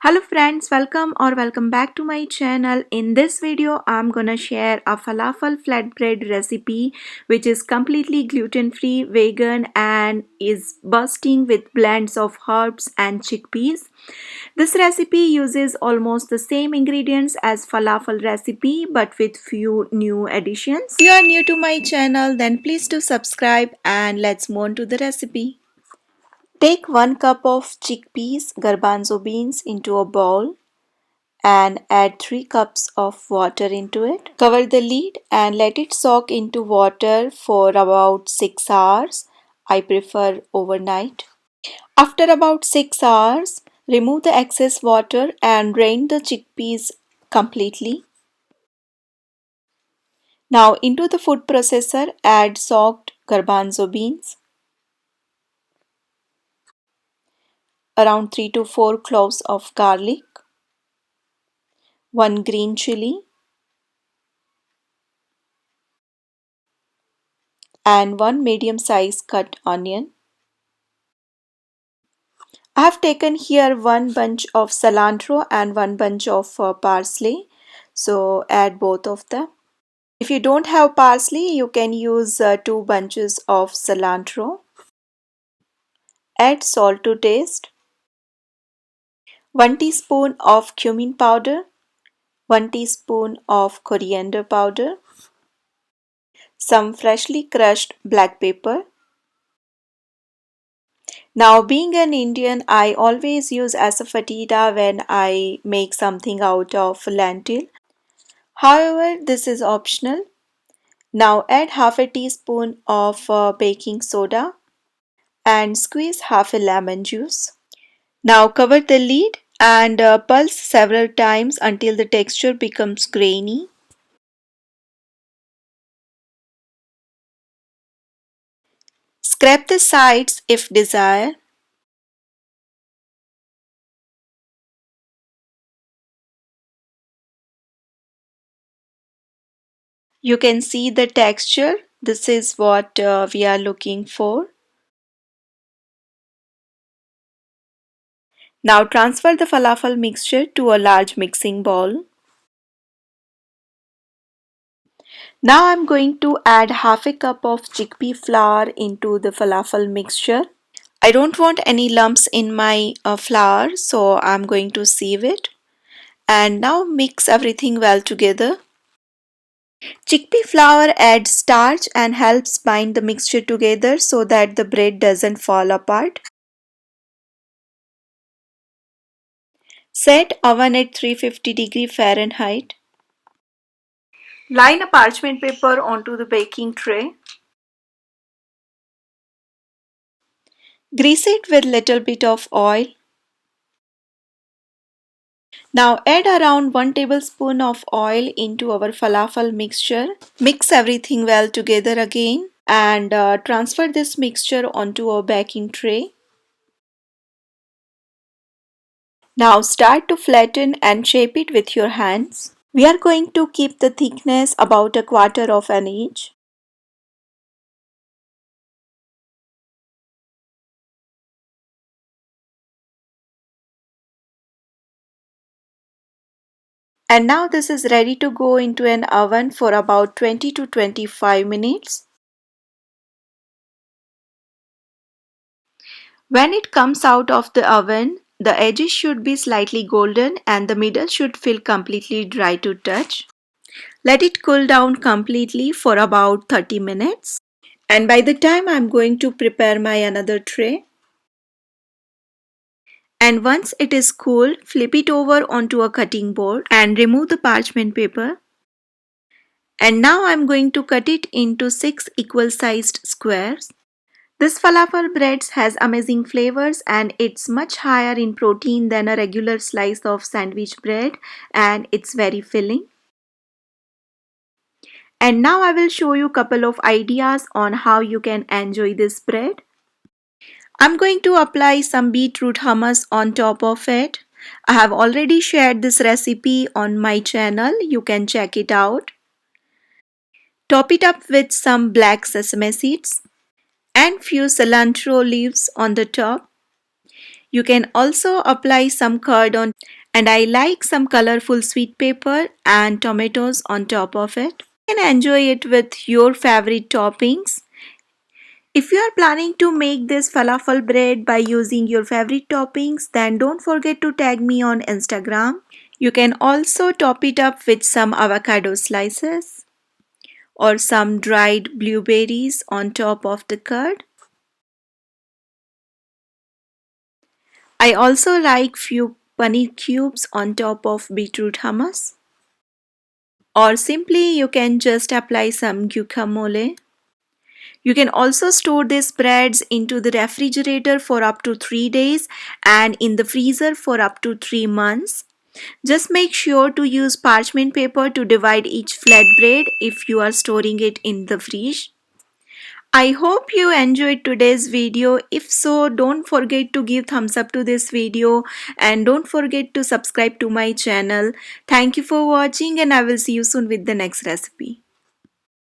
Hello friends, welcome back to my channel. In this video, I'm gonna share a falafel flatbread recipe which is completely gluten-free, vegan and is bursting with blends of herbs and chickpeas. This recipe uses almost the same ingredients as falafel recipe but with few new additions. If you are new to my channel, then please do subscribe and let's move on to the recipe. Take 1 cup of chickpeas, garbanzo beans into a bowl and add 3 cups of water into it. Cover the lid and let it soak into water for about 6 hours. I prefer overnight. After about 6 hours, remove the excess water and drain the chickpeas completely. Now into the food processor, add soaked garbanzo beans, around 3 to 4 cloves of garlic, 1 green chili, and 1 medium size cut onion. I have taken here 1 bunch of cilantro and 1 bunch of parsley. So add both of them. If you don't have parsley, you can use 2 bunches of cilantro. Add salt to taste. 1 teaspoon of cumin powder. 1 teaspoon of coriander powder. Some freshly crushed black pepper. Now, being an Indian, I always use asafoetida when I make something out of lentil. However, this is optional. Now add half a teaspoon of baking soda and squeeze half a lemon juice. Now cover the lid and pulse several times until the texture becomes grainy. Scrape the sides if desired. You can see the texture. This is what we are looking for. Now transfer the falafel mixture to a large mixing bowl. Now I'm going to add half a cup of chickpea flour into the falafel mixture. I don't want any lumps in my flour, so I'm going to sieve it. And now mix everything well together. Chickpea flour adds starch and helps bind the mixture together so that the bread doesn't fall apart. Set oven at 350 Fahrenheit. Line a parchment paper onto the baking tray. Grease it with little bit of oil. Now add around 1 tablespoon of oil into our falafel mixture. Mix everything well together again and transfer this mixture onto a baking tray. Now start to flatten and shape it with your hands. We are going to keep the thickness about 1/4 of an inch. And now this is ready to go into an oven for about 20 to 25 minutes. When it comes out of the oven, the edges should be slightly golden and the middle should feel completely dry to touch. Let it cool down completely for about 30 minutes. And by the time I'm going to prepare my another tray. And once it is cool, flip it over onto a cutting board and remove the parchment paper. And now I'm going to cut it into 6 equal sized squares. This falafel bread has amazing flavors and it's much higher in protein than a regular slice of sandwich bread and it's very filling. And now I will show you a couple of ideas on how you can enjoy this bread. I'm going to apply some beetroot hummus on top of it. I have already shared this recipe on my channel. You can check it out. Top it up with some black sesame seeds and few cilantro leaves on the top. You can also apply some curd on, and I like some colorful sweet pepper and tomatoes on top of it. You can enjoy it with your favorite toppings. If you are planning to make this falafel bread by using your favorite toppings, then don't forget to tag me on Instagram. You can also top it up with some avocado slices or some dried blueberries on top of the curd. I also like few paneer cubes on top of beetroot hummus. Or simply you can just apply some guacamole. You can also store these breads into the refrigerator for up to 3 days and in the freezer for up to 3 months. Just make sure to use parchment paper to divide each flatbread if you are storing it in the fridge. I hope you enjoyed today's video. If so, don't forget to give thumbs up to this video and don't forget to subscribe to my channel. Thank you for watching and I will see you soon with the next recipe.